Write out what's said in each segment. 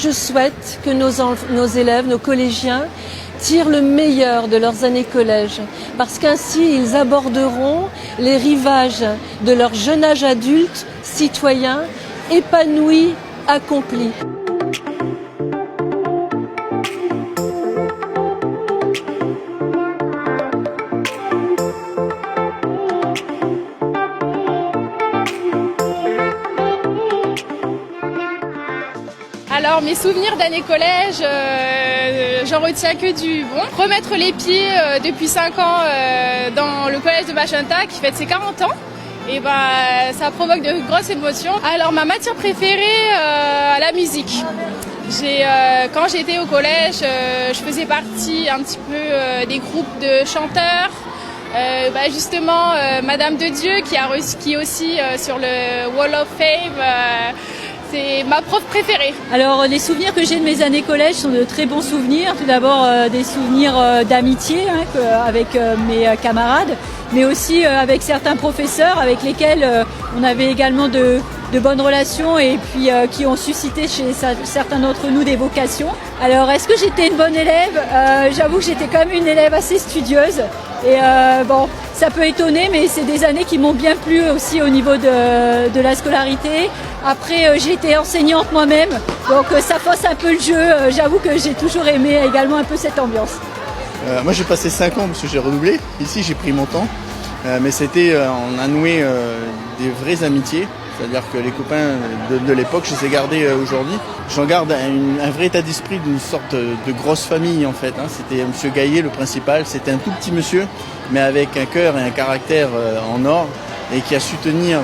je souhaite que nos élèves, nos collégiens, tirent le meilleur de leurs années collège, parce qu'ainsi ils aborderont les rivages de leur jeune âge adulte, citoyen, épanoui, accompli. Alors mes souvenirs d'année collège, j'en retiens que du bon. Remettre les pieds depuis 5 ans dans le collège de Magenta qui fête ses 40 ans, et ça provoque de grosses émotions. Alors ma matière préférée, la musique. Quand j'étais au collège, je faisais partie un petit peu des groupes de chanteurs. Justement, Madame de Dieu qui est aussi sur le Wall of Fame. C'est ma prof préférée. Alors les souvenirs que j'ai de mes années collège sont de très bons souvenirs. Tout d'abord des souvenirs d'amitié avec mes camarades, mais aussi avec certains professeurs avec lesquels on avait également de bonnes relations et puis qui ont suscité chez certains d'entre nous des vocations. Alors est-ce que j'étais une bonne élève? J'avoue que j'étais quand même une élève assez studieuse. Et ça peut étonner, mais c'est des années qui m'ont bien plu aussi au niveau de la scolarité. Après, j'ai été enseignante moi-même, donc ça fausse un peu le jeu. J'avoue que j'ai toujours aimé également un peu cette ambiance. Moi, j'ai passé 5 ans parce que j'ai redoublé. Ici, j'ai pris mon temps. Mais c'était, on a noué des vraies amitiés. C'est-à-dire que les copains de l'époque, je les ai gardés aujourd'hui. J'en garde un vrai état d'esprit d'une sorte de grosse famille en fait. C'était Monsieur Gaillet, le principal. C'était un tout petit monsieur, mais avec un cœur et un caractère en or, et qui a su tenir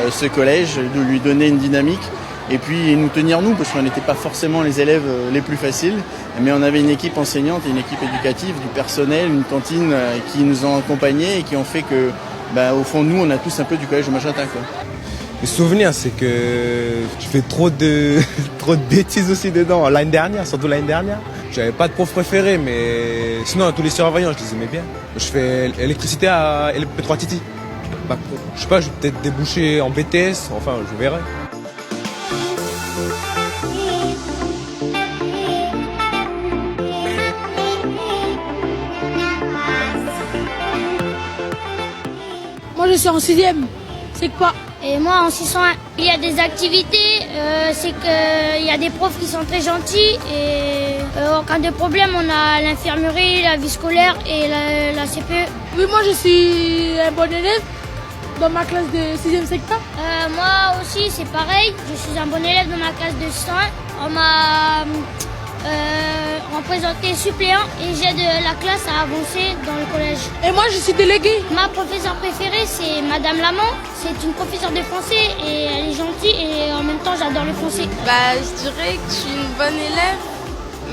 ce collège, de lui donner une dynamique, et puis nous tenir nous, parce qu'on n'était pas forcément les élèves les plus faciles, mais on avait une équipe enseignante et une équipe éducative, du personnel, une cantine qui nous ont accompagnés et qui ont fait que, au fond, nous, on a tous un peu du collège de Magenta, quoi. Le souvenir, c'est que je fais trop de bêtises aussi dedans. L'année dernière, surtout l'année dernière, j'avais pas de prof préféré, mais sinon tous les surveillants, je les aimais bien. Je fais électricité à LP3 Titi. Je sais pas, je vais peut-être déboucher en BTS, enfin je verrai. Moi je suis en 6e, c'est quoi? Et moi en 601, il y a des activités, c'est qu'il y a des profs qui sont très gentils et en cas de problème on a l'infirmerie, la vie scolaire et la CPE. Oui, moi je suis un bon élève dans ma classe de 6e secteur. Moi aussi c'est pareil, je suis un bon élève dans ma classe de 601. On m'a présenté suppléant et j'aide la classe à avancer dans le collège. Et moi je suis déléguée. Ma professeure préférée c'est Madame Lamont, c'est une professeure de français et elle est gentille et en même temps j'adore le français. Je dirais que je suis une bonne élève,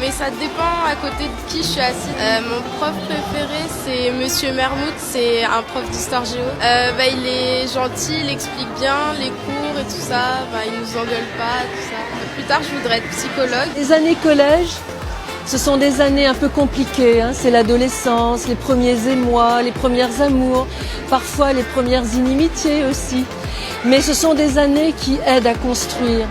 mais ça dépend à côté de qui je suis assise. Mon prof préféré c'est Monsieur Mermout, c'est un prof d'histoire géo. Il est gentil, il explique bien les cours et tout ça, il nous engueule pas, tout ça. Plus tard je voudrais être psychologue. Les années collège, ce sont des années un peu compliquées. C'est l'adolescence, les premiers émois, les premières amours, parfois les premières inimitiés aussi. Mais ce sont des années qui aident à construire.